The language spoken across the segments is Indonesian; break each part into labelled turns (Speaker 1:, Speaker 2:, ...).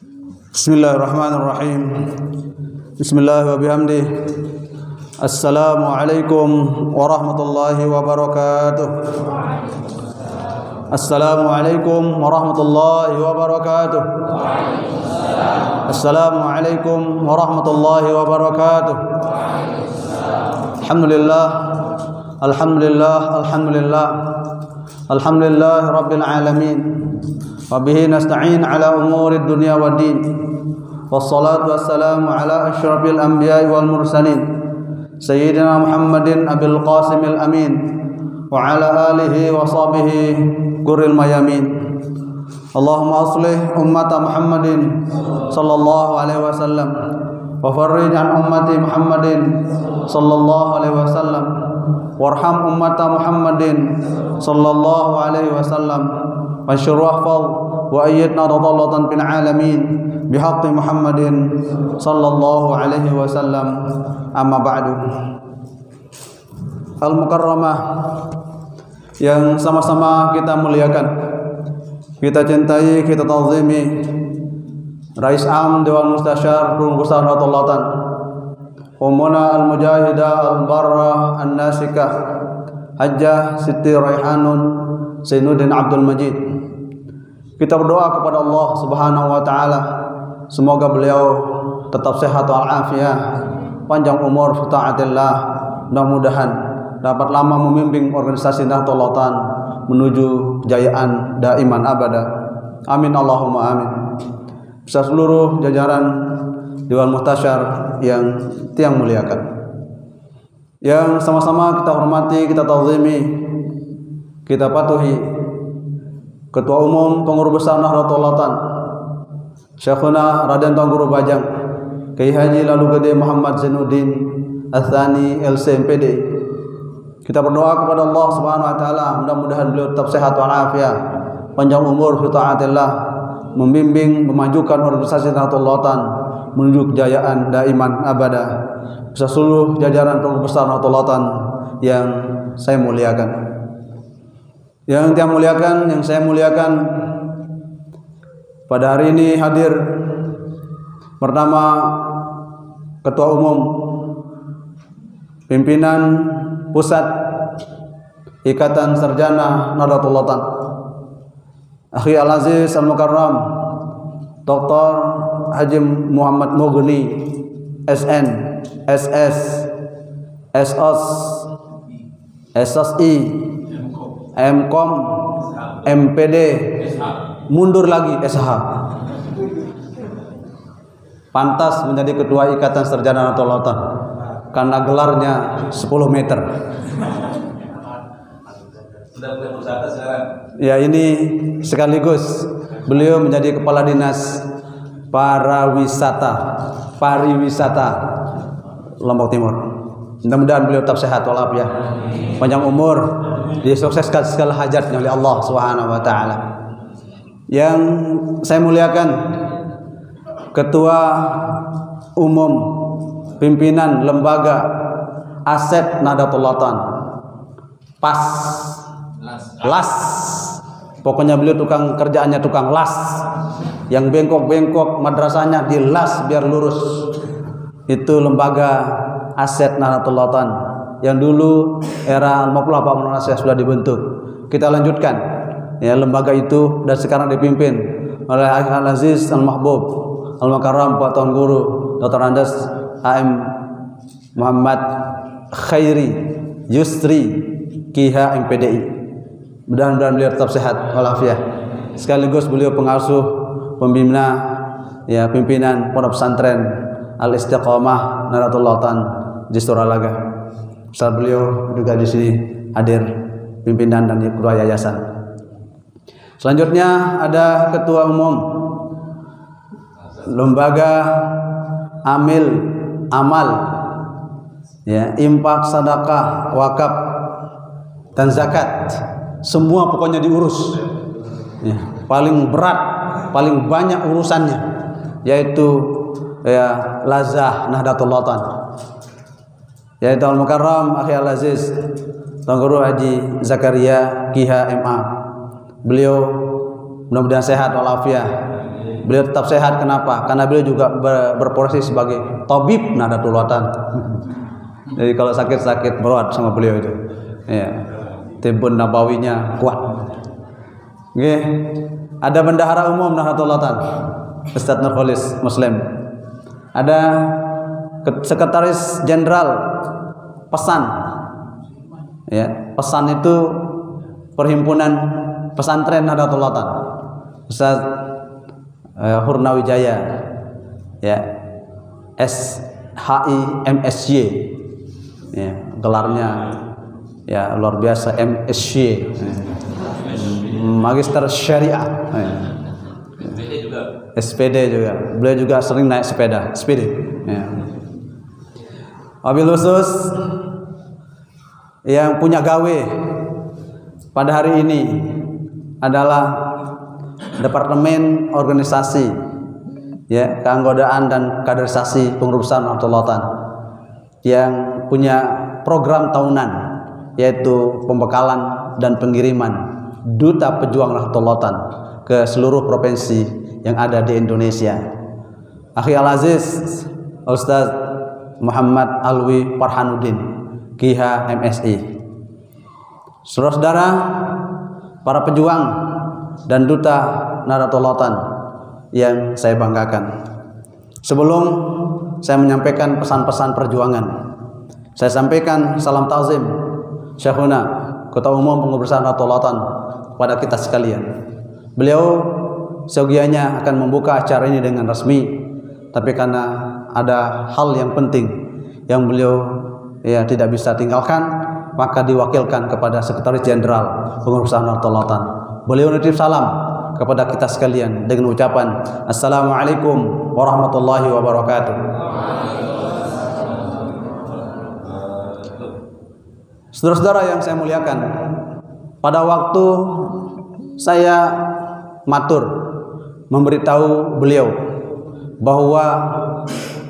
Speaker 1: Bismillahirrahmanirrahim. Bismillah wa bihamdih. Assalamualaikum warahmatullahi wabarakatuh. Assalamualaikum warahmatullahi wabarakatuh. Assalamualaikum warahmatullahi wabarakatuh. Alhamdulillah. Alhamdulillah. Alhamdulillah. Alhamdulillah rabbil alamin. Wa bihi nasta'in ala umurid dunya waddin. Wassalatu wassalamu ala asyrafil anbiya'i wal mursalin Sayyidina Muhammadin abil qasimil amin wa ala alihi wa sahbihi gurril mayamin. Allahumma aslih ummata Muhammadin sallallahu alaihi wasallam wa farrij an ummati Muhammadin sallallahu alaihi wasallam warham ummata Muhammadin sallallahu alaihi wasallam wa syurahfal wa ayyidna radallatan bil alamin bihaqqi Muhammadin sallallahu alaihi wasallam. Amma ba'du. Al-Mukarramah yang sama-sama kita muliakan, kita cintai, kita ta'zimi, Rais Am Dewan Mustasyar Perusahaan Ratulatan Umuna Al-Mujahidah Al-Barrah An-Nasikah Hajjah Siti Raihanun Zainuddin Abdul Majid. Kita berdoa kepada Allah Subhanahu wa taala semoga beliau tetap sehat walafiat, panjang umur fi taatillah, mudah-mudahan dapat lama memimpin organisasi Nahdlatul Ulama menuju kejayaan daiman abada. Amin Allahumma amin. Beserta seluruh jajaran Dewan Muhtasyar yang tiang muliakan, yang sama-sama kita hormati, kita ta'zimi, kita patuhi Ketua Umum Pengurus Besar Nahdlatul Ulama Syekhuna Raden Tuan Guru Bajang Kiai Haji Lalu Gede Muhammad Zainuddin Ats-Tsani LCMPD. Kita berdoa kepada Allah Subhanahu wa taala mudah-mudahan beliau tetap sehat walafiat, panjang umur fi taatillah, membimbing memajukan organisasi Nahdlatul Ulama menuju kejayaan daiman abada. Beserta seluruh jajaran Pengurus Besar Nahdlatul Ulama yang saya muliakan. Yang saya muliakan, pada hari ini hadir pertama Ketua Umum Pimpinan Pusat Ikatan Sarjana Nahdlatul Ulama Akhi Al-Aziz Al-Mukarram Dr. Haji Muhammad Mughni SN SS SOS SSI MKOM MPD mundur lagi SH, pantas menjadi Ketua Ikatan Sarjana Nahdlatul Ulama karena gelarnya 10 meter. Ya, ini sekaligus beliau menjadi Kepala Dinas Pariwisata Lombok Timur. Mudah-mudahan beliau tetap sehat walafiat, panjang umur, disukseskan segala hajatnya oleh Allah Subhanahu wa taala. Yang saya muliakan, Ketua Umum Pimpinan Lembaga Aset Nahdlatul Ulama las. Pokoknya beliau tukang kerjaannya tukang las. Yang bengkok-bengkok madrasahnya dilas biar lurus. Itu Lembaga Aset Nahdlatul Ulama yang dulu era 50 Pak Munasyah sudah dibentuk. Kita lanjutkan ya lembaga itu, dan sekarang dipimpin oleh Al-Aziz Al-Mahbub Al-Mukarram Pak Tuan Guru Dr. Andes AM Muhammad Khairi Yusri KH MPDI. Mudah-mudahan beliau tetap sehat walafiat. Sekaligus beliau pengasuh pembina ya pimpinan Pondok Pesantren Al-Istiqomah Nahdlatul Ulama di Suralaga. Saat beliau juga di sini hadir pimpinan dan ketua yayasan. Selanjutnya ada Ketua Umum Lembaga Amal ya, infak, sedekah, wakaf dan zakat. Semua pokoknya diurus. Ya, paling berat, paling banyak urusannya yaitu ya lazah Nahdlatul Ulama, yaitu Al-Mukarram Akhi Al-Aziz Tuan Guru Haji Zakaria KH MA. Beliau mudah-mudahan sehat walafiat, Beliau tetap sehat, kenapa? Karena beliau juga berprofesi sebagai tabib Nahdlatul Ulama. Jadi kalau sakit-sakit berat sama beliau itu. Ya. Tibbun nabawinya kuat. Oke. Ada bendahara umum Nahdlatul Ulama, Ustaz Nurholis Muslim. Ada sekretaris jenderal Pesan. Ya, Pesan itu perhimpunan pesantren Nahdlatul Ulama. Ustaz Hurnawijaya, ya, SHI MSY, ya, gelarnya ya luar biasa, MSY, Magister Syariah, ya. SPD juga, beliau juga sering naik sepeda, SPD. Ya. Wabil khusus yang punya gawe pada hari ini adalah Departemen Organisasi, ya, Keanggotaan dan Kaderisasi Pengurusan Nahdlatul Ulama yang punya program tahunan, yaitu pembekalan dan pengiriman duta pejuang Nahdlatul Ulama ke seluruh provinsi yang ada di Indonesia. Akhi Al-Aziz Ustaz Muhammad Alwi Farhanuddin, KIH MSI. Saudara-saudara, para pejuang dan duta Nahdlatul Ulama yang saya banggakan. Sebelum saya menyampaikan pesan-pesan perjuangan, saya sampaikan salam ta'zim Syekhuna Ketua Umum Pengurusan Nahdlatul Ulama kepada kita sekalian. Beliau seyogianya akan membuka acara ini dengan resmi, tapi karena ada hal yang penting yang beliau ya tidak bisa tinggalkan, maka diwakilkan kepada Sekretaris Jenderal Pengurusan Nahdlatul Ulama. Beliau nitip salam kepada kita sekalian dengan ucapan Assalamualaikum warahmatullahi wabarakatuh. Saudara-saudara yang saya muliakan, pada waktu saya matur memberitahu beliau bahwa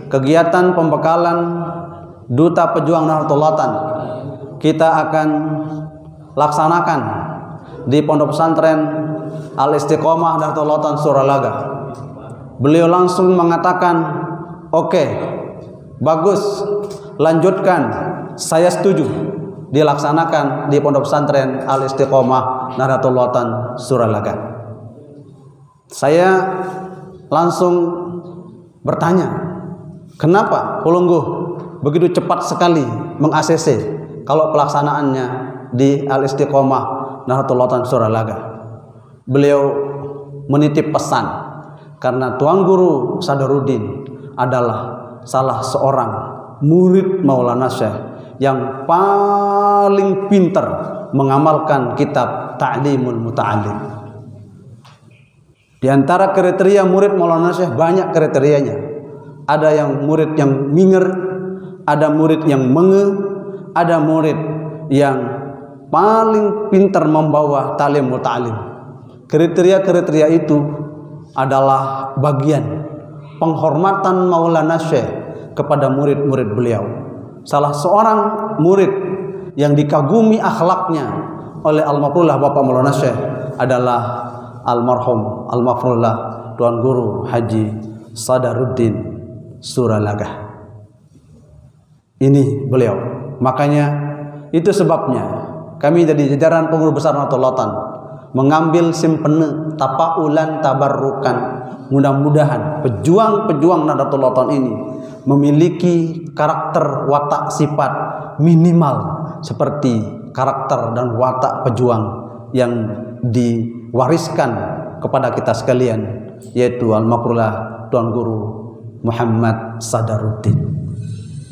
Speaker 1: kegiatan pembekalan duta pejuang Nahdlatul Ulama kita akan laksanakan di Pondok Pesantren Al-Istiqomah Nahdlatul Ulama Suralaga. Beliau langsung mengatakan, oke, bagus, lanjutkan, saya setuju dilaksanakan di Pondok Pesantren Al-Istiqomah Nahdlatul Ulama Suralaga. Saya langsung bertanya, kenapa Pulungguh begitu cepat sekali meng-ACC kalau pelaksanaannya di Al-Istiqomah Nahdlatul Ulama Suralaga? Beliau menitip pesan karena Tuan Guru Sadaruddin adalah salah seorang murid Maulana Syekh yang paling pintar mengamalkan kitab Ta'limul Muta'allim. Di antara kriteria murid Maulana Syekh banyak kriterianya. Ada yang murid yang minger, ada murid yang menge, ada murid yang paling pintar membawa ta'lim muta'alim. Kriteria-kriteria itu adalah bagian penghormatan Maulana Syekh kepada murid-murid beliau. Salah seorang murid yang dikagumi akhlaknya oleh Al-Mafrullah Bapak Maulana Syekh adalah almarhum Al-Mafrullah Tuan Guru Haji Sadaruddin Suralaga. Ini beliau. Makanya itu sebabnya kami dari jajaran pengurus besar Nahdlatul Ulama mengambil simpene tapaulan tabarrukan. Mudah-mudahan pejuang-pejuang Nahdlatul Ulama ini memiliki karakter watak sifat minimal seperti karakter dan watak pejuang yang diwariskan kepada kita sekalian, yaitu Al-Mafrullah Tuan Guru Muhammad Sadaruddin.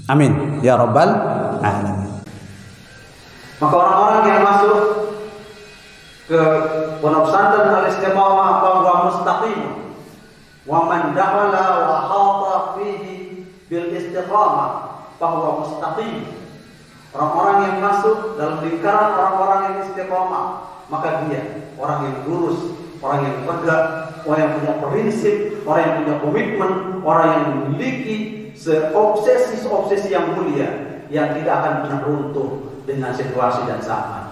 Speaker 1: Amin ya rabbal alamin. Maka orang-orang yang masuk ke Pondok Pesantren Al-Istiqomah bahwa mustaqim, wa man dakhala wa khata fihi bil istiqamah bahwa mustaqim. Orang-orang yang masuk dalam lingkaran orang-orang yang istiqomah, maka dia orang yang lurus, orang yang tegak, orang yang punya prinsip, orang yang punya komitmen, orang yang memiliki obsesi yang mulia yang tidak akan pernah runtuh dengan situasi dan zaman.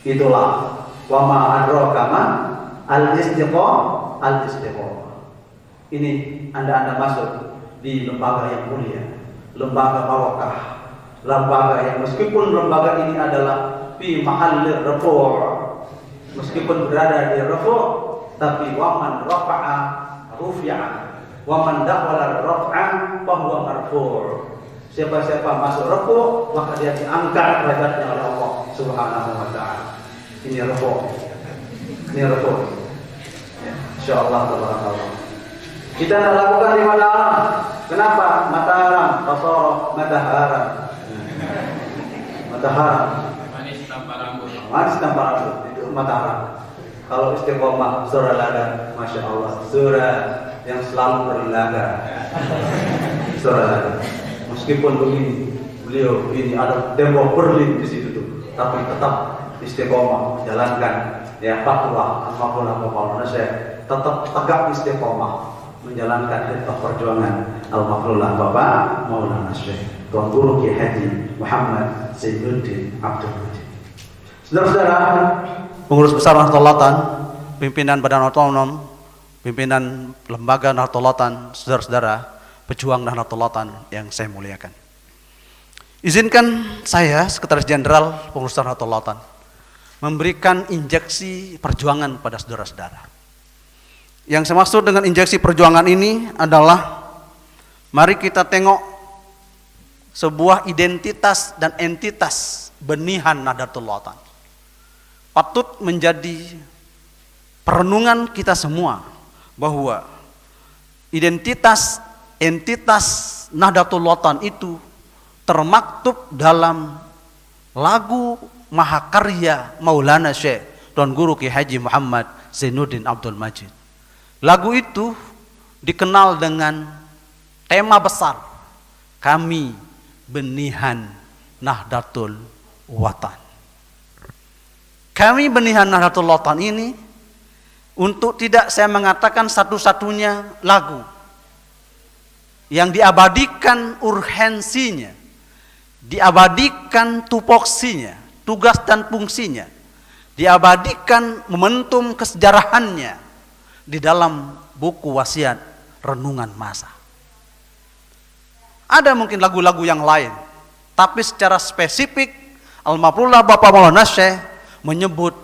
Speaker 1: Itulah wa ma adraka ma al-istiqamah. ini Anda masuk di lembaga yang mulia, lembaga barokah, lembaga yang meskipun lembaga ini adalah fi mahallir rafu', meskipun berada di rafu', tapi waman rafa'a rufi'a, waman dakhala raf'a fahuwa marfu'. Siapa-siapa masuk rafu' maka dia diangkat derajatnya oleh Allah Subhanahu wa taala. Ini rafu'. Ini rafu'. Ya, insyaallah tabarakallah. Kita nak lakukan di mana? Kenapa? Mataharam, tasara mataharam. Mataharam. Manis tanpa rambut. Manis tanpa rambut itu mataharam. Kalau istiqomah surah laga, masya Allah, surah yang selalu berlaga. Surah laga. Meskipun begini, beliau ini ada tembok Berlin di situ tuh, tapi tetap istiqomah menjalankan ya fatwa al-maqlulah Bapak Indonesia, tetap tegak istiqomah menjalankan khidmah perjuangan al-maqlulah Bapak Maulana Syekh Tuan Guru Kiai Haji Muhammad Zainuddin Abdul Majid. Saudara-saudara, pengurus besar Nahdlatul Ulama, pimpinan Badan Otonom, pimpinan lembaga Nahdlatul Ulama, saudara-saudara, pejuang Nahdlatul Ulama yang saya muliakan. Izinkan saya, Sekretaris Jenderal Pengurus Nahdlatul Ulama, memberikan injeksi perjuangan pada saudara-saudara. Yang saya maksud dengan injeksi perjuangan ini adalah mari kita tengok sebuah identitas dan entitas benihan Nahdlatul Ulama. Patut menjadi perenungan kita semua bahwa entitas Nahdlatul Ulama itu termaktub dalam lagu mahakarya Maulana Syekh Tuan Guru Kiai Haji Muhammad Zainuddin Abdul Majid. Lagu itu dikenal dengan tema besar, kami benihan Nahdlatul Ulama. Kami benihan Nahdlatul Ulama ini untuk tidak saya mengatakan satu-satunya lagu yang diabadikan urgensinya, diabadikan tupoksinya, tugas dan fungsinya, diabadikan momentum kesejarahannya di dalam buku wasiat renungan masa. Ada mungkin lagu-lagu yang lain, tapi secara spesifik Al-Mafrulah Bapak Maulana Syekh menyebut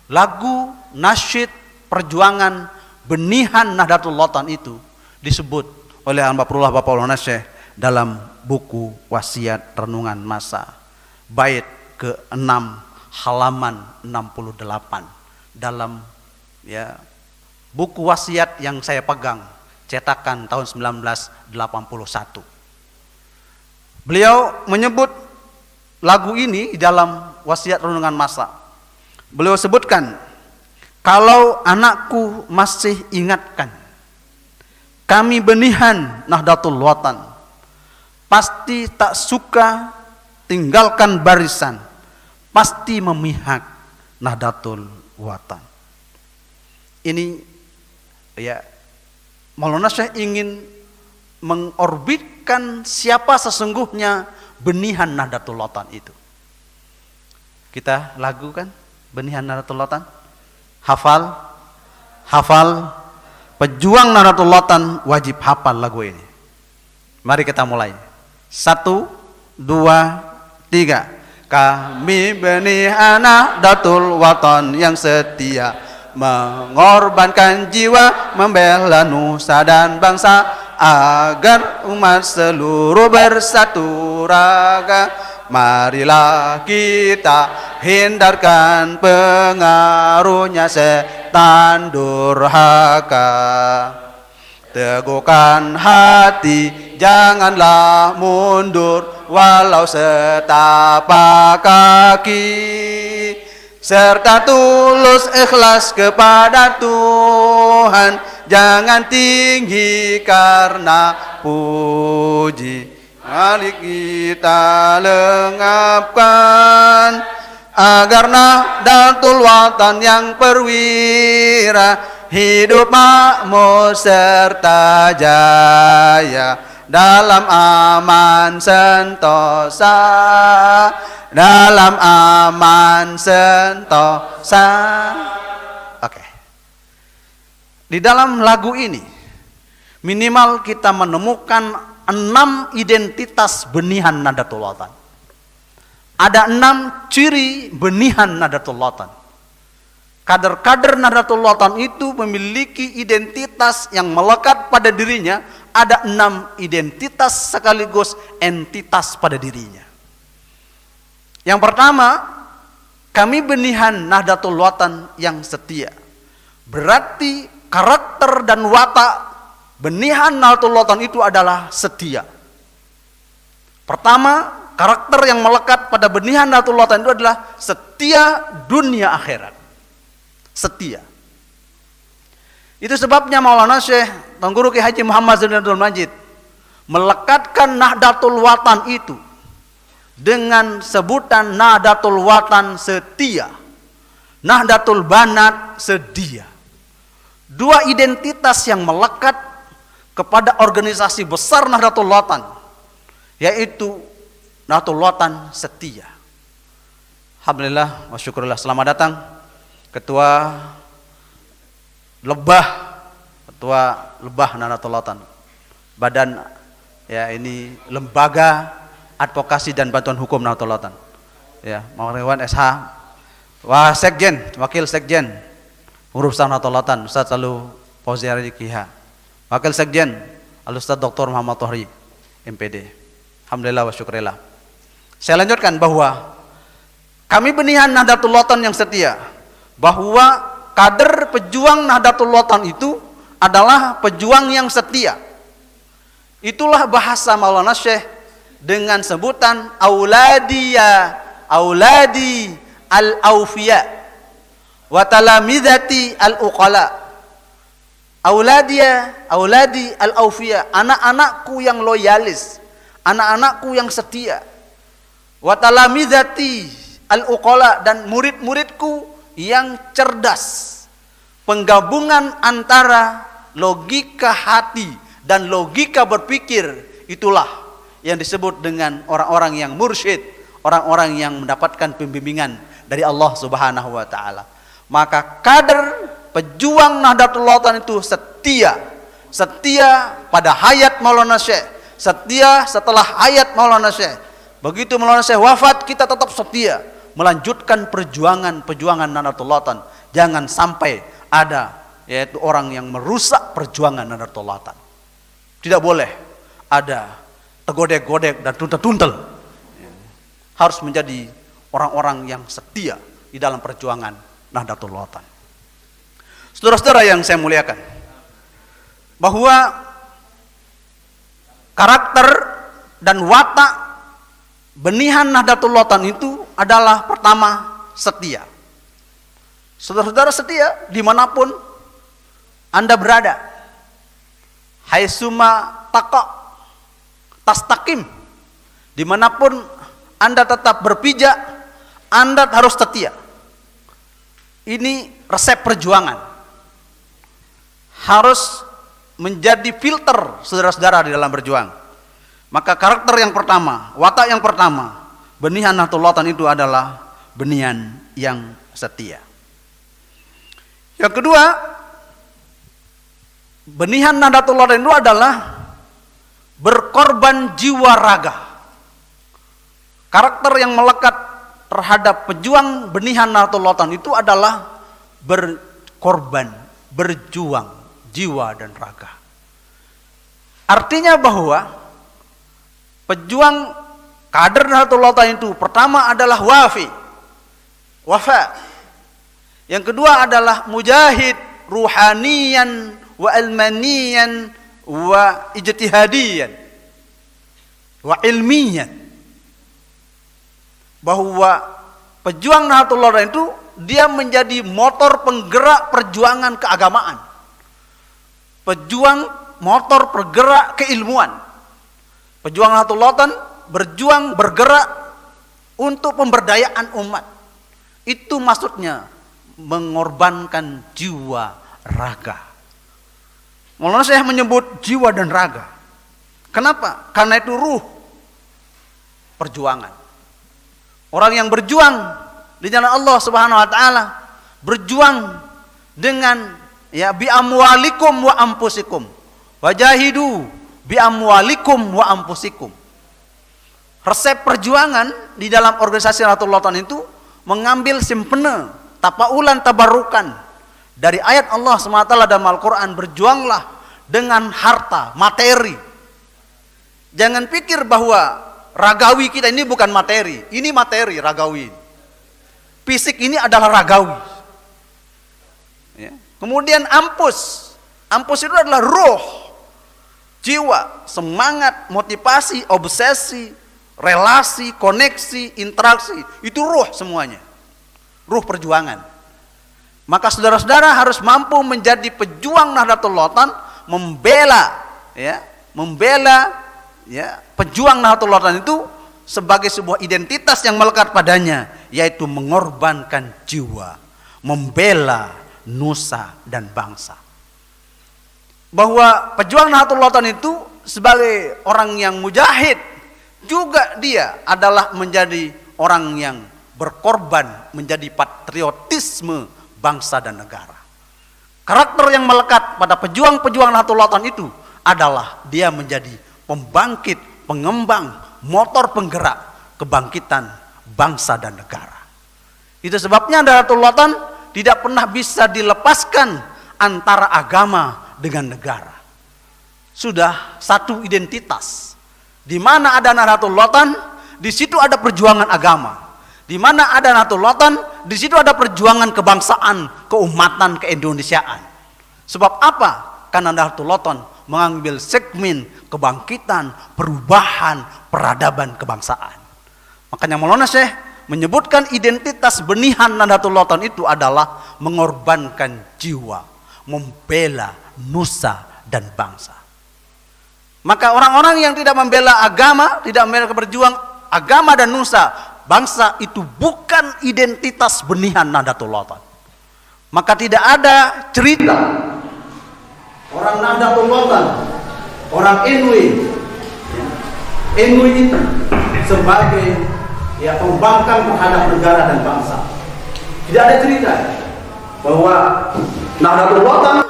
Speaker 1: lagu nasyid perjuangan benihan Nahdlatul Ulama itu disebut oleh Al-Mafrulah Bapak Maulana Syekh dalam buku wasiat renungan masa bait ke-6 halaman 68 dalam buku wasiat yang saya pegang cetakan tahun 1981. Beliau menyebut lagu ini di dalam wasiat renungan masa. Beliau sebutkan, kalau anakku masih ingatkan kami benihan Nahdlatul Ulama, pasti tak suka tinggalkan barisan, pasti memihak Nahdlatul Ulama. Ini Maulana Syekh ingin mengorbitkan siapa sesungguhnya benihan Nahdlatul Ulama itu. Kita lagu kan benihan Nahdlatul Ulama? Hafal pejuang Nahdlatul Ulama wajib hafal lagu ini. Mari kita mulai. 1, 2, 3. Kami benihan Nahdlatul Ulama yang setia, mengorbankan jiwa, membela nusa dan bangsa, agar umat seluruh bersatu raga. Marilah kita hindarkan pengaruhnya setan durhaka. Teguhkan hati, janganlah mundur, walau setapak kaki. Serta tulus ikhlas kepada Tuhan, jangan tinggi karena puji. Mari kita lengapkan agar Nahdlatul Ulama yang perwira hidup makmur serta jaya dalam aman sentosa, dalam aman sentosa. Oke. Di dalam lagu ini Minimal kita menemukan 6 identitas benihan Nahdlatul Ulama. Ada 6 ciri benihan Nahdlatul Ulama. Kader-kader Nahdlatul Ulama itu memiliki identitas yang melekat pada dirinya. Ada 6 identitas sekaligus entitas pada dirinya. Yang pertama, kami benihan Nahdlatul Ulama yang setia. Berarti karakter dan watak benihan Nahdlatul Ulama itu adalah setia. Pertama, karakter yang melekat pada benihan Nahdlatul Ulama itu adalah setia dunia akhirat. Setia. Itu sebabnya Maulana Syekh Tuan Guru Ki Haji Muhammad Zainuddin Abdul Majid melekatkan Nahdlatul Ulama itu dengan sebutan Nahdlatul Ulama setia, Nahdlatul Banat sedia. 2 identitas yang melekat kepada organisasi besar Nahdlatul Ulama, yaitu Nahdlatul Ulama setia. Alhamdulillah wa syukurillah, selamat datang Ketua Lebah Nahdlatul Ulama. Badan ya ini lembaga advokasi dan bantuan hukum Nahdlatul Ulama. Ya, Maulana SH, Sekjen, Wakil Sekjen Pengurus Nahdlatul Ulama Ustaz Lalu Fauzi Ari Kiha. Wakil Sekjen Al-Ustaz Dr. Muhammad Tohri MPD. Alhamdulillah wa syukurillah. Saya lanjutkan bahwa kami benihan Nahdlatul Ulama yang setia, bahwa kader pejuang Nahdlatul Ulama itu adalah pejuang yang setia. Itulah bahasa Maulana Syekh dengan sebutan auladi al-aufiya wa talamidati al-uqala. Auladi al-aufiya, anak-anakku yang loyalis, anak-anakku yang setia. Wa talamidati al-uqala, dan murid-muridku yang cerdas. Penggabungan antara logika hati dan logika berpikir, itulah yang disebut dengan orang-orang yang mursyid, orang-orang yang mendapatkan pembimbingan dari Allah Subhanahu wa taala. Maka kader pejuang Nahdlatul Ulama itu setia. Setia pada hayat Maulana Syekh, setia setelah hayat Maulana Syekh. Begitu Maulana Syekh wafat, kita tetap setia melanjutkan perjuangan Nahdlatul Ulama. Jangan sampai ada yaitu orang yang merusak perjuangan Nahdlatul Ulama. Tidak boleh ada tergodek-godek dan tuntel-tuntel. Harus menjadi orang-orang yang setia di dalam perjuangan Nahdlatul Ulama. Saudara-saudara yang saya muliakan, bahwa karakter dan watak benihan Nahdlatul Ulama itu adalah pertama setia. Saudara-saudara setia dimanapun Anda berada. Haitsuma tastaqim, dimanapun Anda tetap berpijak, Anda harus setia. Ini resep perjuangan. Harus menjadi filter saudara-saudara di dalam berjuang. Maka karakter yang pertama, watak yang pertama, benihan Nahdlatul Ulama itu adalah benihan yang setia. Yang kedua, benihan Nahdlatul Ulama itu adalah berkorban jiwa raga. Karakter yang melekat terhadap pejuang benihan Nahdlatul Ulama itu adalah berkorban, berjuang jiwa dan raga. Artinya bahwa pejuang kader Nahdlatul Ulama itu pertama adalah wafa. Yang kedua adalah mujahid ruhaniyan wa ilmaniyan wa ijtihadiyan wa ilmiyan. Bahwa pejuang Nahdlatul Ulama itu dia menjadi motor penggerak perjuangan keagamaan. Pejuang motor penggerak keilmuan. Pejuang Nahdlatul Ulama bergerak untuk pemberdayaan umat. Itu maksudnya mengorbankan jiwa raga. Maulana Syekh menyebut jiwa dan raga. Kenapa? Karena itu ruh perjuangan. Orang yang berjuang di jalan Allah Subhanahu wa taala, berjuang dengan ya bi amwalikum wa ampusikum, Wajahidu bi amwalikum wa ampusikum. Resep perjuangan di dalam organisasi Nahdlatul Ulama itu mengambil simpene, tapaulan, tabarukan dari ayat Allah SWT dalam Al-Quran, berjuanglah dengan harta, materi. Jangan pikir bahwa ragawi kita ini bukan materi, ini materi ragawi. Fisik ini adalah ragawi. Ya. Kemudian ampus itu adalah roh, jiwa, semangat, motivasi, obsesi, relasi, koneksi, interaksi, itu ruh semuanya. Ruh perjuangan. Maka saudara-saudara harus mampu menjadi pejuang Nahdlatul Ulama, membela pejuang Nahdlatul Ulama itu sebagai sebuah identitas yang melekat padanya, yaitu mengorbankan jiwa, membela nusa dan bangsa. Bahwa pejuang Nahdlatul Ulama itu sebagai orang yang mujahid, juga dia adalah menjadi orang yang berkorban, menjadi patriotisme bangsa dan negara. Karakter yang melekat pada pejuang-pejuang Nahdlatul Ulama itu adalah dia menjadi pembangkit, pengembang, motor penggerak kebangkitan bangsa dan negara. Itu sebabnya Nahdlatul Ulama tidak pernah bisa dilepaskan antara agama dengan negara. Sudah satu identitas. Di mana ada Nahdlatul Ulama, di situ ada perjuangan agama. Di mana ada Nahdlatul Ulama, di situ ada perjuangan kebangsaan, keumatan, keindonesiaan. Sebab apa? Karena Nahdlatul Ulama mengambil segmen kebangkitan, perubahan, peradaban kebangsaan. Makanya Maulana Syekh menyebutkan identitas benihan Nahdlatul Ulama itu adalah mengorbankan jiwa, membela nusa dan bangsa. Maka orang-orang yang tidak membela agama, tidak membela berjuang agama dan nusa, bangsa, itu bukan identitas benihan Nahdlatul Ulama. Maka tidak ada cerita orang Nahdlatul Ulama, orang NU itu sebagai pembangkang terhadap negara dan bangsa. Tidak ada cerita bahwa Nahdlatul Ulama,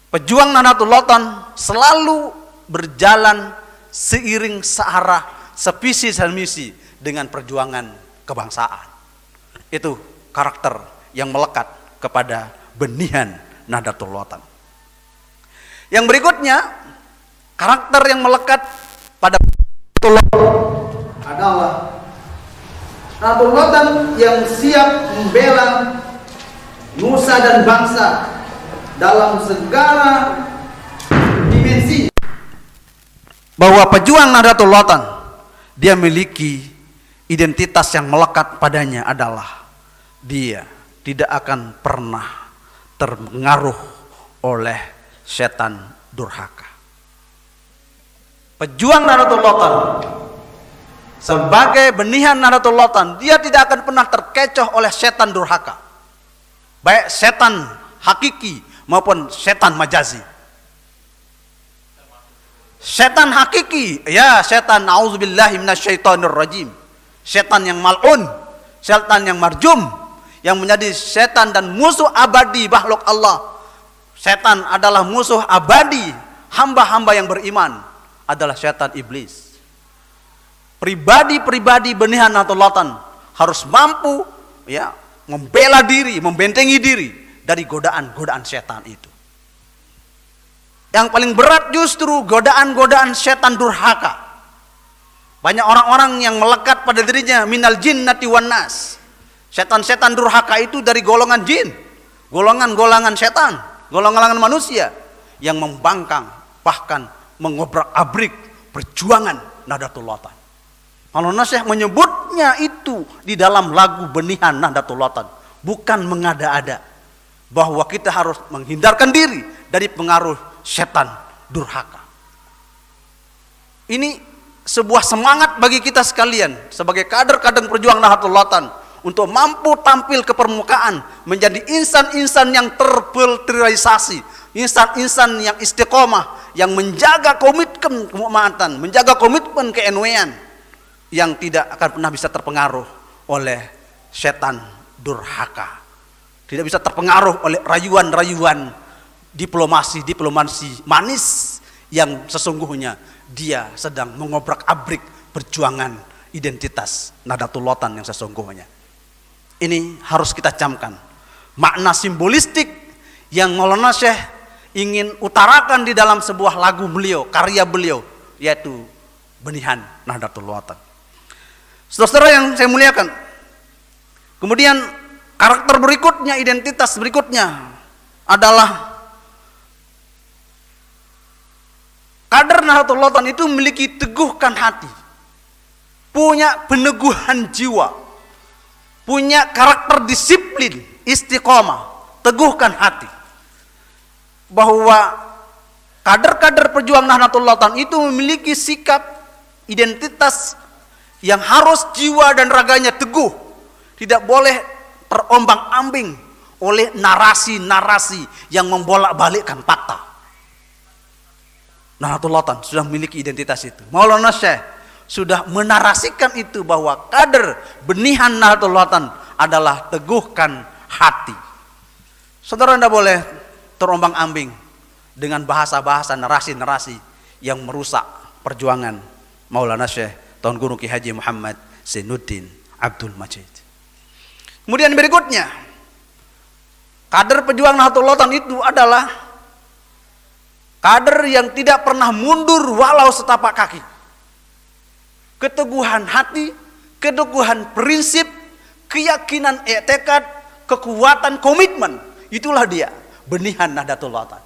Speaker 1: pejuang Nahdlatul Ulama selalu berjalan seiring searah, sevisi dan misi dengan perjuangan kebangsaan. Itu karakter yang melekat kepada benihan Nahdlatul Ulama. Yang berikutnya, karakter yang melekat pada Nahdlatul Ulama adalah Nahdlatul Ulama yang siap membela nusa dan bangsa dalam segala dimensi. Bahwa pejuang Nahdlatul Ulama, dia memiliki identitas yang melekat padanya adalah dia tidak akan pernah terpengaruh oleh setan durhaka. Pejuang Nahdlatul Ulama sebagai benihan Nahdlatul Ulama, dia tidak akan pernah terkecoh oleh setan durhaka, baik setan hakiki maupun setan majazi. Setan hakiki, ya setan auzubillahi minasyaitonirrajim, setan yang mal'un, setan yang marjum, yang menjadi setan dan musuh abadi makhluk Allah. Setan adalah musuh abadi hamba-hamba yang beriman, adalah setan iblis. Pribadi-pribadi benihan Nahdlatul Ulama harus mampu membela diri, membentengi diri dari godaan-godaan setan itu. Yang paling berat justru godaan-godaan setan durhaka. Banyak orang-orang yang melekat pada dirinya minal jinnati wan nas. Setan-setan durhaka itu dari golongan jin, golongan-golongan setan, golongan-golongan manusia yang membangkang, bahkan mengobrak-abrik perjuangan Nahdlatul Ulama. Maulana Syekh menyebutnya itu di dalam lagu benihan Nahdlatul Ulama, bukan mengada-ada, bahwa kita harus menghindarkan diri dari pengaruh setan durhaka. Ini sebuah semangat bagi kita sekalian sebagai kader-kader perjuang Nahdlatul Ulama untuk mampu tampil ke permukaan, menjadi insan-insan yang terfilterisasi, insan-insan yang istiqomah, yang menjaga komitmen keumatan, menjaga komitmen ke-NU-an, yang tidak akan pernah bisa terpengaruh oleh setan durhaka, tidak bisa terpengaruh oleh rayuan-rayuan diplomasi manis yang sesungguhnya dia sedang mengobrak-abrik perjuangan identitas Nahdlatul Ulama yang sesungguhnya. Ini harus kita camkan. Makna simbolistik yang Maulana Syekh ingin utarakan di dalam sebuah lagu beliau, karya beliau, yaitu Benihan Nahdlatul Ulama. Saudara-saudara yang saya muliakan, kemudian karakter berikutnya, identitas berikutnya adalah kader Nahdlatul Ulama itu memiliki teguhkan hati, punya peneguhan jiwa, punya karakter disiplin, istiqomah, teguhkan hati. Bahwa kader-kader perjuangan Nahdlatul Ulama itu memiliki sikap, identitas yang harus jiwa dan raganya teguh, tidak boleh terombang-ambing oleh narasi-narasi yang membolak-balikkan fakta. Nahdlatul Ulama sudah memiliki identitas itu. Maulana Syekh sudah menarasikan itu, bahwa kader benihan Nahdlatul Ulama adalah teguhkan hati. Saudara, tidak boleh terombang-ambing dengan bahasa-bahasa narasi-narasi yang merusak perjuangan Maulana Syekh Tuan Guru Ki Haji Muhammad Zainuddin Abdul Majid. Kemudian berikutnya, kader pejuang Nahdlatul Ulama itu adalah kader yang tidak pernah mundur walau setapak kaki. Keteguhan hati, keteguhan prinsip, keyakinan tekad, kekuatan komitmen, itulah dia benihan Nahdlatul Ulama.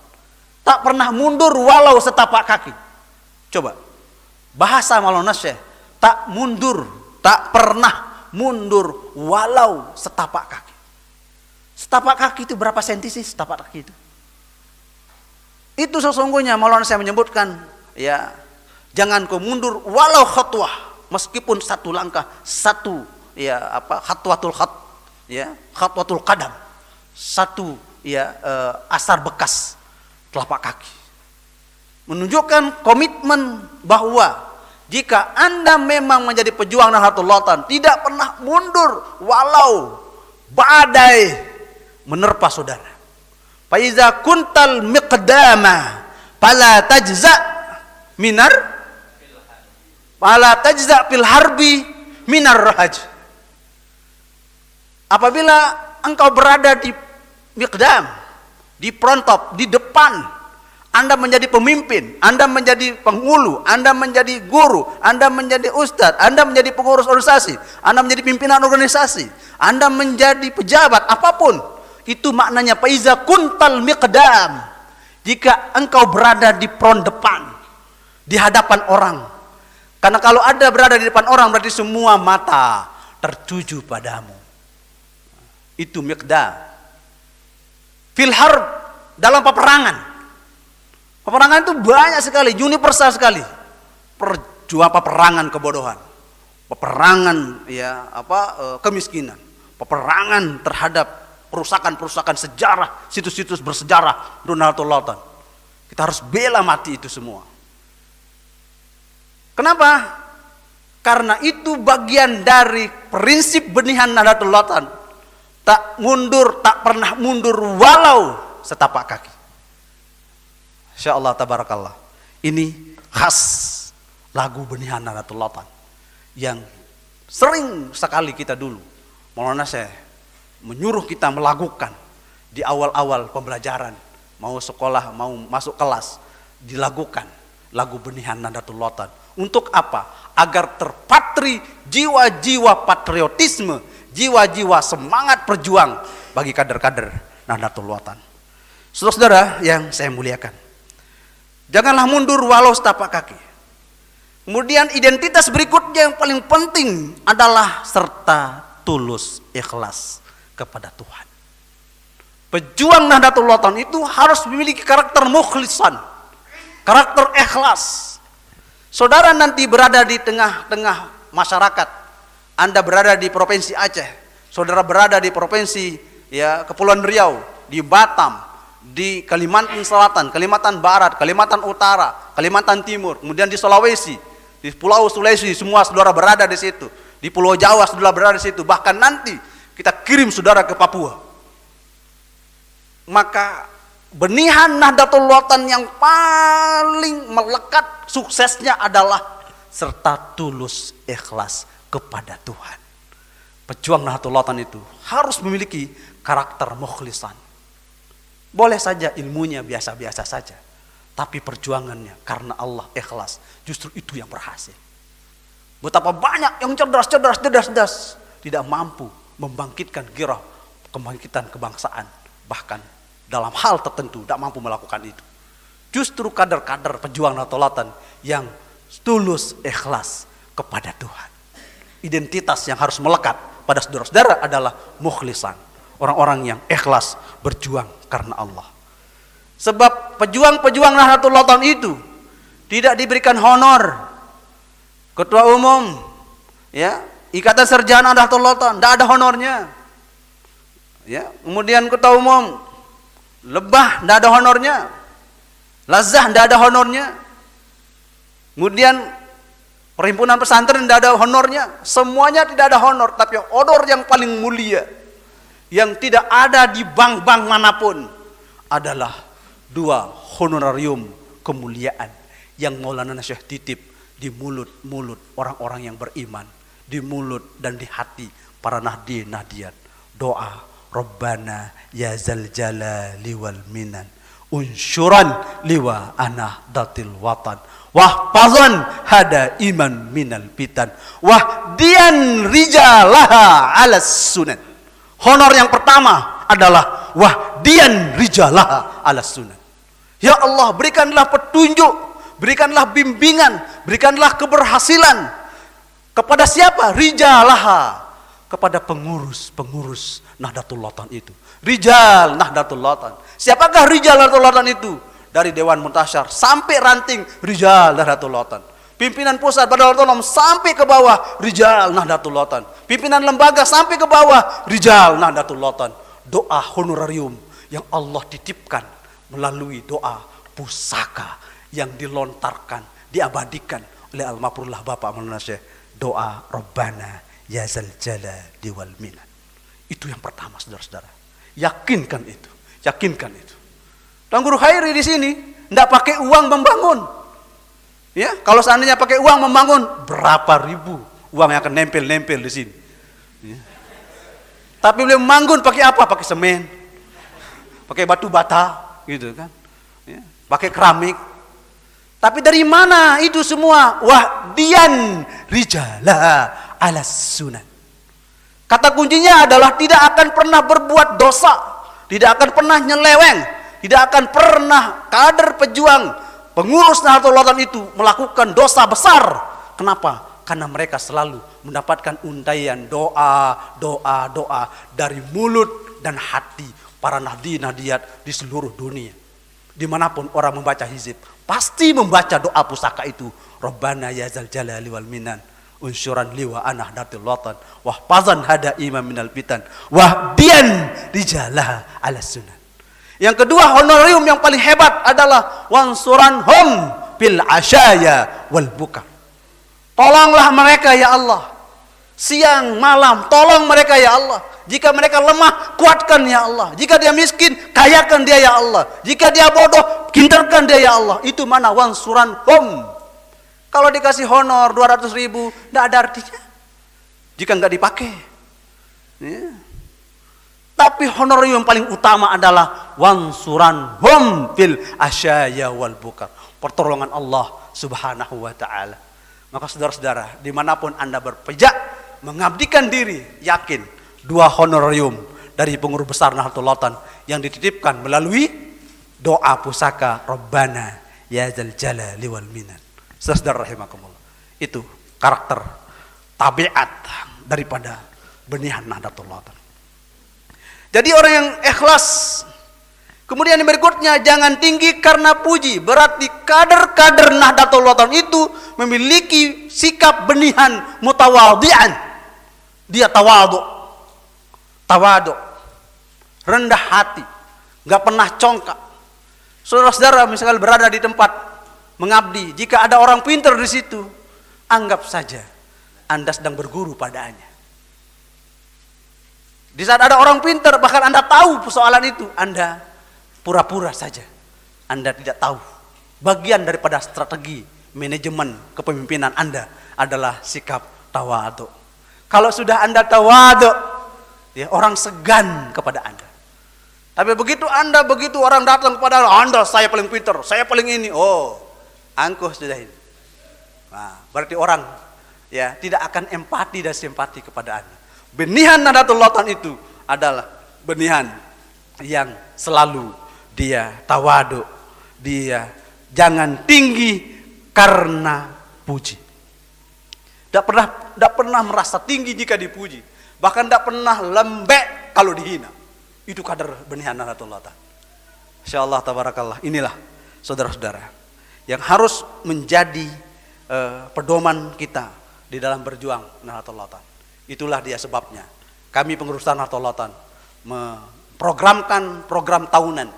Speaker 1: Tak pernah mundur walau setapak kaki. Coba bahasa Maulana Syekh, tak mundur, tak pernah mundur walau setapak kaki. Setapak kaki itu berapa senti sih setapak kaki itu? Itu sesungguhnya Maulana Syekh menyebutkan, ya, jangan kau mundur walau khatwah, meskipun satu langkah, satu, ya, apa, khatwatul khat, ya, khatwatul qadam, satu, ya, asar bekas telapak kaki. Menunjukkan komitmen bahwa jika Anda memang menjadi pejuang Nahdlatul Ulama, tidak pernah mundur walau badai menerpa saudara. Fa iza kuntal miqdama fala tajza minar fala tajza fil harbi minar rahaj. Apabila engkau berada di miqdam, di frontop, di depan, Anda menjadi pemimpin, Anda menjadi penghulu, Anda menjadi guru, Anda menjadi ustadz, Anda menjadi pengurus organisasi, Anda menjadi pimpinan organisasi, Anda menjadi pejabat, apapun, itu maknanya faiza kuntal miqdam. Jika engkau berada di front depan, di hadapan orang. Karena kalau Anda berada di depan orang, berarti semua mata tertuju padamu. Itu miqdam. Fil harb, dalam peperangan. Peperangan itu banyak sekali, universal sekali. Peperangan kebodohan, peperangan, ya, kemiskinan, peperangan terhadap perusakan-perusakan sejarah, situs-situs bersejarah Nahdlatul Ulama. Kita harus bela mati itu semua. Kenapa? Karena itu bagian dari prinsip benihan Nahdlatul Ulama. Tak mundur, tak pernah mundur walau setapak kaki. Insyaallah tabarakallah. Ini khas lagu benihan Nahdlatul Ulama yang sering sekali kita dulu Maulana Syekh menyuruh kita melakukan di awal-awal pembelajaran, mau sekolah, mau masuk kelas, dilakukan lagu benihan Nahdlatul Ulama. Untuk apa? Agar terpatri jiwa-jiwa patriotisme, jiwa-jiwa semangat berjuang bagi kader-kader Nahdlatul Ulama. Saudara-saudara yang saya muliakan, janganlah mundur walau setapak kaki. Kemudian identitas berikutnya yang paling penting adalah serta tulus ikhlas kepada Tuhan. Pejuang Nahdlatul Ulama itu harus memiliki karakter mukhlisan, karakter ikhlas. Saudara nanti berada di tengah-tengah masyarakat, Anda berada di Provinsi Aceh, saudara berada di Provinsi, ya, Kepulauan Riau, di Batam, di Kalimantan Selatan, Kalimantan Barat, Kalimantan Utara, Kalimantan Timur, kemudian di Sulawesi, di Pulau Sulawesi, semua saudara berada di situ. Di Pulau Jawa saudara berada di situ. Bahkan nanti kita kirim saudara ke Papua. Maka benihan Nahdlatul Ulama yang paling melekat suksesnya adalah serta tulus ikhlas kepada Tuhan. Pejuang Nahdlatul Ulama itu harus memiliki karakter mukhlisan. Boleh saja ilmunya biasa-biasa saja, tapi perjuangannya karena Allah ikhlas, justru itu yang berhasil. Betapa banyak yang cerdas tidak mampu membangkitkan gairah kebangkitan kebangsaan, bahkan dalam hal tertentu tidak mampu melakukan itu. Justru kader-kader pejuang Nahdlatul Ulama yang tulus ikhlas kepada Tuhan. Identitas yang harus melekat pada saudara-saudara adalah mukhlisan, orang-orang yang ikhlas berjuang karena Allah. Sebab pejuang-pejuang Nahdlatul Ulama itu tidak diberikan honor. Ketua umum, ya, Ikatan Sarjana Nahdlatul Ulama tidak ada honornya. Ya, kemudian ketua umum Lebah tidak ada honornya. Lazah tidak ada honornya. Kemudian perhimpunan pesantren tidak ada honornya. Semuanya tidak ada honor, tapi honor yang paling mulia yang tidak ada di bank-bank manapun adalah 2 honorarium kemuliaan yang Maulana Syekh titip di mulut-mulut orang-orang yang beriman, di mulut dan di hati para nahdi nahdiyat. Doa Rabbana ya zal jalali wal minan unsyuran liwa Nahdlatul Watan wahfazan hada iman minal fitan wahdian rijalaha alas sunan. Honor yang pertama adalah wahdian rijalaha alas sunan. Ya Allah, berikanlah petunjuk, berikanlah bimbingan, berikanlah keberhasilan kepada siapa? Rijalaha, kepada pengurus-pengurus Nahdlatul Ulama itu. Rijal Nahdlatul Ulama. Siapakah rijal Nahdlatul Ulama itu? Dari Dewan Muntasyar sampai ranting rijal Nahdlatul Ulama. Pimpinan pusat Nahdlatul Ulama sampai ke bawah rijal Nahdlatul Ulama. Pimpinan lembaga sampai ke bawah rijal Nahdlatul Ulama. Doa honorarium yang Allah titipkan melalui doa pusaka yang dilontarkan, diabadikan oleh almarhumlah Bapak Maulana Syekh. Doa Rabbana ya zal jalali wal minan. Itu yang pertama, saudara-saudara. Yakinkan itu, yakinkan itu. Dan Guru Khairi di sini tidak pakai uang membangun. Ya, kalau seandainya pakai uang membangun, berapa ribu uang yang akan nempel-nempel di sini. Ya. Tapi beliau membangun pakai apa? Pakai semen, pakai batu bata, gitu kan? Ya. Pakai keramik. Tapi dari mana itu semua? Wahdian rijalah alas sunan. Kata kuncinya adalah tidak akan pernah berbuat dosa, tidak akan pernah nyeleweng, tidak akan pernah kader pejuang pengurus Nahdlatul Ulama itu melakukan dosa besar. Kenapa? Karena mereka selalu mendapatkan untayan doa dari mulut dan hati para nahdi nahdiyat di seluruh dunia. Dimanapun orang membaca hizib, pasti membaca doa pusaka itu. Rabbana ya zal jalali wal minan unsyuran liwa Nahdlatul Ulama wahfazan hada imam minal fitan wahdian rijalah ala sunan. Yang kedua, honorarium yang paling hebat adalah wansuran hum bil asyaya wal buka. Tolonglah mereka ya Allah, siang malam tolong mereka ya Allah. Jika mereka lemah, kuatkan ya Allah. Jika dia miskin, kayakan dia ya Allah. Jika dia bodoh, pintarkan dia ya Allah. Itu mana wansuran hum. Kalau dikasih honor 200.000, tidak ada artinya jika nggak dipakai. Ya. Tapi honorarium yang paling utama adalah wansuran hum fil asyaya wal bukar. Pertolongan Allah Subhanahu wa ta'ala. Maka saudara-saudara, dimanapun Anda berpijak, mengabdikan diri, yakin 2 honorarium dari pengurus besar Nahdlatul Ulama yang dititipkan melalui doa pusaka Rabbana ya zal jalali wal minan. Saudara rahimakumullah. Itu karakter tabiat daripada benihan Nahdlatul Ulama. Jadi orang yang ikhlas. Kemudian yang berikutnya, jangan tinggi karena puji. Berarti kader-kader Nahdlatul Ulama itu memiliki sikap benihan mutawadhi'an. Dia tawadu, rendah hati, nggak pernah congkak. Saudara-saudara misalnya berada di tempat mengabdi, jika ada orang pintar di situ, anggap saja Anda sedang berguru padanya. Di saat ada orang pintar, bahkan Anda tahu persoalan itu, Anda
Speaker 2: pura-pura saja Anda tidak tahu. Bagian daripada strategi manajemen kepemimpinan Anda adalah sikap tawadhu. Kalau sudah Anda tawadhu, ya, orang segan kepada Anda. Tapi begitu orang datang kepada Anda, saya paling pintar, saya paling ini, oh, angkuh sudah ini. Nah, berarti orang, ya, tidak akan empati dan simpati kepada Anda. Benihan Nahdlatul Ulama itu adalah benihan yang selalu dia tawadhu, dia jangan tinggi karena puji. Tidak pernah merasa tinggi jika dipuji, bahkan tidak pernah lembek kalau dihina. Itu kadar benihan Nahdlatul Ulama. Insyaallah tabarakallah. Inilah saudara-saudara yang harus menjadi pedoman kita di dalam berjuang Nahdlatul Ulama. Itulah dia sebabnya kami pengurusan Nahdlatul Ulama memprogramkan program tahunan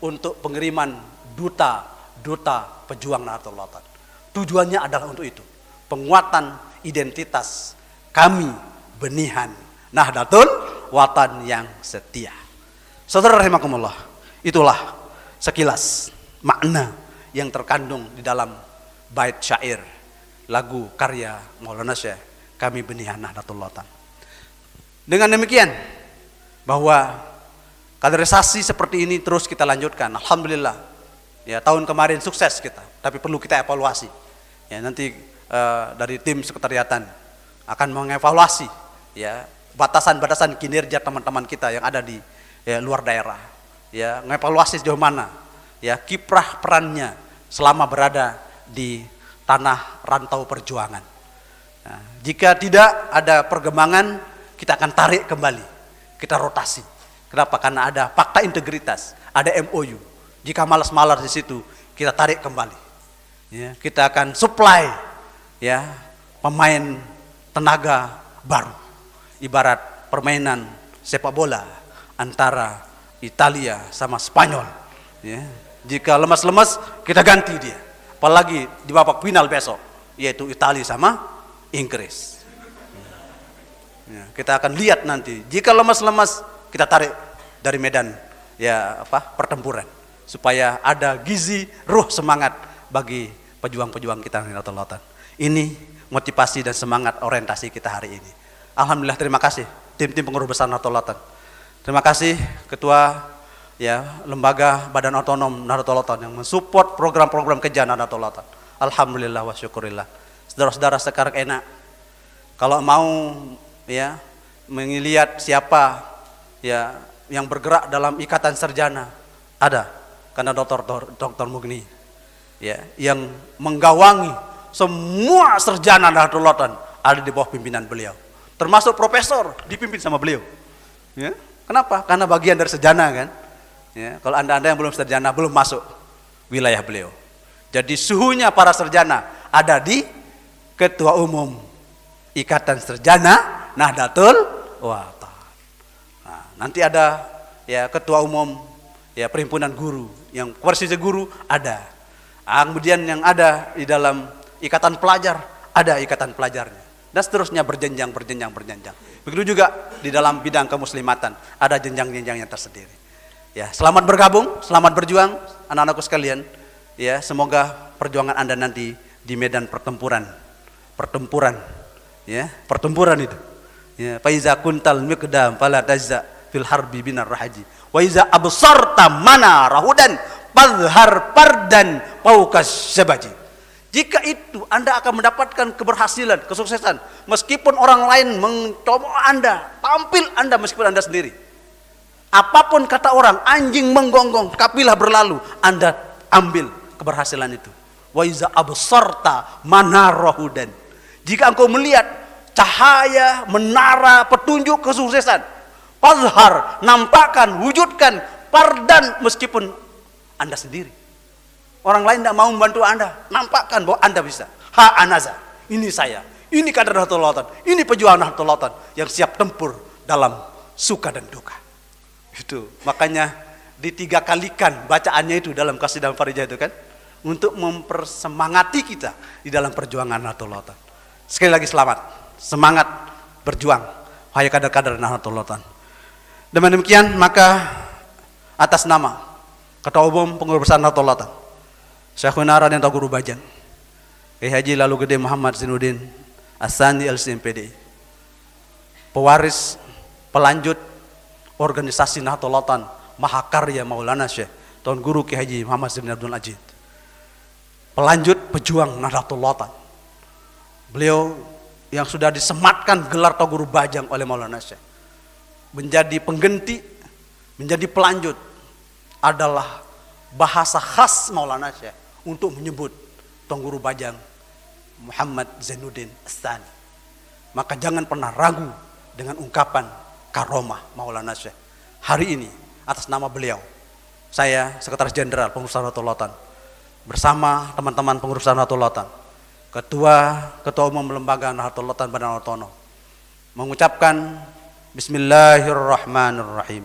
Speaker 2: untuk pengiriman duta pejuang Nahdlatul Ulama. Tujuannya adalah untuk itu, penguatan identitas kami benihan Nahdlatul Ulama yang setia. Saudara rahimakumullah, itulah sekilas makna yang terkandung di dalam bait syair lagu karya Maulana Syekh kami benihan Nahdlatul Ulama. Dengan demikian bahwa kaderisasi seperti ini terus kita lanjutkan. Alhamdulillah, ya, tahun kemarin sukses kita, tapi perlu kita evaluasi. Ya, nanti dari tim sekretariatan akan mengevaluasi, ya, batasan-batasan kinerja teman-teman kita yang ada di, ya, luar daerah. Ya, mengevaluasi sejauh mana, ya, kiprah perannya selama berada di tanah rantau perjuangan. Nah, jika tidak ada perkembangan, kita akan tarik kembali, kita rotasi. Kenapa? Karena ada fakta integritas, ada MOU. Jika malas-malas di situ, kita tarik kembali. Ya, kita akan supply, ya, pemain tenaga baru. Ibarat permainan sepak bola antara Italia sama Spanyol. Ya, jika lemas-lemas, kita ganti dia. Apalagi di babak final besok, yaitu Italia sama Inggris. Ya, kita akan lihat nanti. Jika lemas-lemas, kita tarik dari medan, ya, pertempuran, supaya ada gizi, ruh, semangat bagi pejuang-pejuang kita Nahdlatul Ulama. Ini motivasi dan semangat orientasi kita hari ini. Alhamdulillah, terima kasih tim-tim pengurus besar Nahdlatul Ulama. Terima kasih ketua, ya, lembaga badan otonom Nahdlatul Ulama yang mensupport program-program kerja Nahdlatul Ulama. Alhamdulillah wa syukurillah. Saudara-saudara sekarang enak kalau mau, ya, melihat siapa, ya, yang bergerak dalam ikatan sarjana, ada karena Dr. Mugni, ya, yang menggawangi semua sarjana Nahdlatul Ulama ada di bawah pimpinan beliau, termasuk profesor dipimpin sama beliau. Ya, kenapa? Karena bagian dari sarjana kan. Ya, kalau anda yang belum sarjana belum masuk wilayah beliau. Jadi suhunya para sarjana ada di Ketua Umum Ikatan Sarjana Nahdlatul Ulama. Nah, nanti ada, ya, Ketua Umum, ya, Perhimpunan Guru, yang posisi guru ada. Kemudian yang ada di dalam Ikatan Pelajar ada ikatan pelajarnya, dan seterusnya berjenjang. Begitu juga di dalam bidang kemuslimatan ada jenjang-jenjangnya tersendiri. Ya, selamat bergabung, selamat berjuang anak-anakku sekalian. Ya, semoga perjuangan Anda nanti di medan pertempuran, ya, pertempuran itu. Ya, fa iza kuntal miqdam fala tajza fil harbi binar rahaji. Wa iza absarta mana rahudan fadhhar pardan faukas sabaji. Jika itu Anda akan mendapatkan keberhasilan, kesuksesan, meskipun orang lain mencoba Anda, tampil Anda meskipun Anda sendiri. Apapun kata orang, anjing menggonggong, kapilah berlalu, Anda ambil keberhasilan itu. Wa iza absarta manarahudan. Jika engkau melihat cahaya, menara, petunjuk kesuksesan, fazhar, nampakkan, wujudkan, pardan meskipun Anda sendiri. Orang lain tidak mau membantu Anda, nampakkan bahwa Anda bisa. Ha anaza, ini saya, ini kader Nahdlatul Ulama, ini pejuang Nahdlatul Ulama yang siap tempur dalam suka dan duka. Itu makanya ditiga kalikan bacaannya itu dalam Qasidah Farijah itu kan, untuk mempersemangati kita di dalam perjuangan Nahdlatul Ulama. Sekali lagi selamat, semangat berjuang, wahai kader-kader Nahdlatul Ulama. Demikian maka atas nama Ketua Umum Pengurus Besar Nahdlatul Ulama, Syekhuna Raden Tauku Guru Bajang, Kiai Haji Lalu Gede Muhammad Zainuddin As-Sani LCMPD, pewaris pelanjut organisasi Nahdlatul Ulama Mahakarya Maulana Syekh Tuan Guru Kiai Haji Muhammad Zainuddin Abdul Ajid, pelanjut pejuang Nahdlatul Ulama. Beliau yang sudah disematkan gelar Tuan Guru Bajang oleh Maulana Syekh, menjadi pengganti, menjadi pelanjut adalah bahasa khas Maulana Syekh untuk menyebut Tuan Guru Bajang Muhammad Zainuddin As-Sani. Maka jangan pernah ragu dengan ungkapan karomah Maulana Syekh. Hari ini atas nama beliau, saya Sekretaris Jenderal Pengurus Nahdlatul Ulama bersama teman-teman pengurus Nahdlatul Ulama, Ketua Umum Lembaga Nahdlatul Ulama Badan Otonom, mengucapkan Bismillahirrahmanirrahim.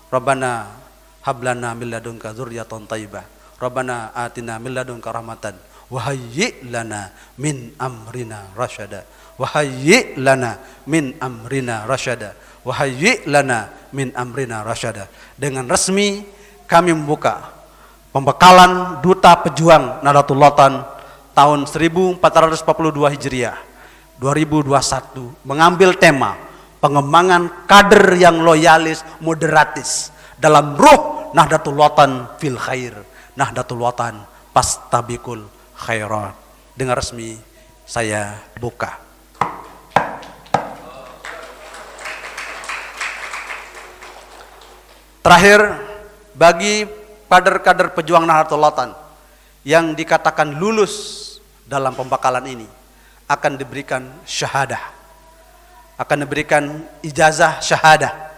Speaker 2: Rabbana hablana min ladunka dzurriyyatan thayyibah. Rabbana atina min ladunka rahmatan wa hayyi' lana min amrina rasyada. Wa hayyi' lana min amrina rasyada. Wa hayyi' lana min amrina rasyada. Dengan resmi kami membuka pembekalan Duta Pejuang Nahdlatul Ulama tahun 1442 Hijriah 2021 mengambil tema pengembangan kader yang loyalis moderatis dalam ruh Nahdlatul Ulama fil khair, Nahdlatul Ulama pastabikul khairat. Dengan resmi saya buka. Terakhir, bagi kader-kader pejuang Nahdlatul Ulama yang dikatakan lulus dalam pembekalan ini akan diberikan syahadah, akan diberikan ijazah syahadah.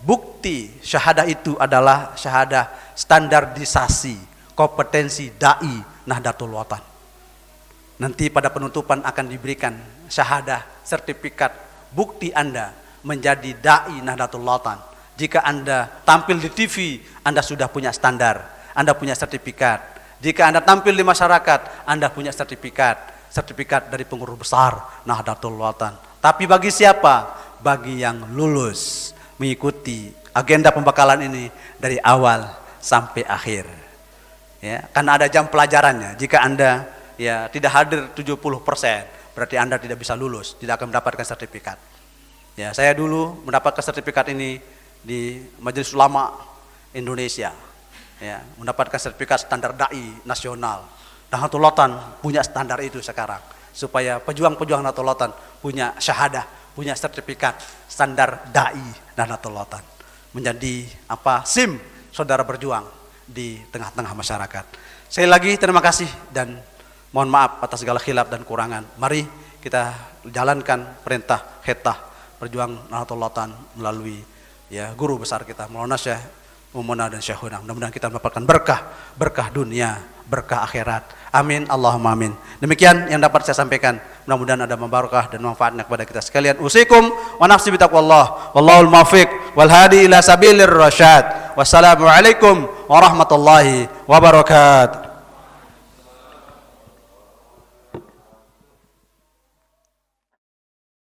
Speaker 2: Bukti syahadah itu adalah syahadah standarisasi kompetensi dai Nahdlatul Ulama. Nanti pada penutupan akan diberikan syahadah sertifikat bukti Anda menjadi dai Nahdlatul Ulama. Jika Anda tampil di TV, Anda sudah punya standar, Anda punya sertifikat. Jika Anda tampil di masyarakat, Anda punya sertifikat dari pengurus besar Nahdlatul Ulama. Tapi bagi siapa? Bagi yang lulus mengikuti agenda pembekalan ini dari awal sampai akhir. Ya, karena ada jam pelajarannya. Jika Anda ya tidak hadir 70%, berarti Anda tidak bisa lulus, tidak akan mendapatkan sertifikat. Ya, saya dulu mendapatkan sertifikat ini di Majelis Ulama Indonesia. Ya, mendapatkan sertifikat standar dai nasional. Nahdlatul Ulama punya standar itu sekarang, supaya pejuang-pejuang Nahdlatul Ulama punya syahadah, punya sertifikat standar dai Nahdlatul Ulama, menjadi SIM saudara berjuang di tengah-tengah masyarakat. Sekali lagi terima kasih dan mohon maaf atas segala khilaf dan kurangan. Mari kita jalankan perintah khetah perjuang Nahdlatul Ulama melalui ya guru besar kita Maulana Syekh Umuna dan Syekhuna. Mudah-mudahan kita mendapatkan berkah dunia, berkah akhirat. Amin, Allahumma amin. Demikian yang dapat saya sampaikan. Mudah-mudahan ada membarakah dan manfaatnya kepada kita sekalian. Usikum wa nafsi bitaqwallah. Wallahul muwaffiq wal hadi ila sabilir rasyad. Wassalamualaikum warahmatullahi wabarakatuh.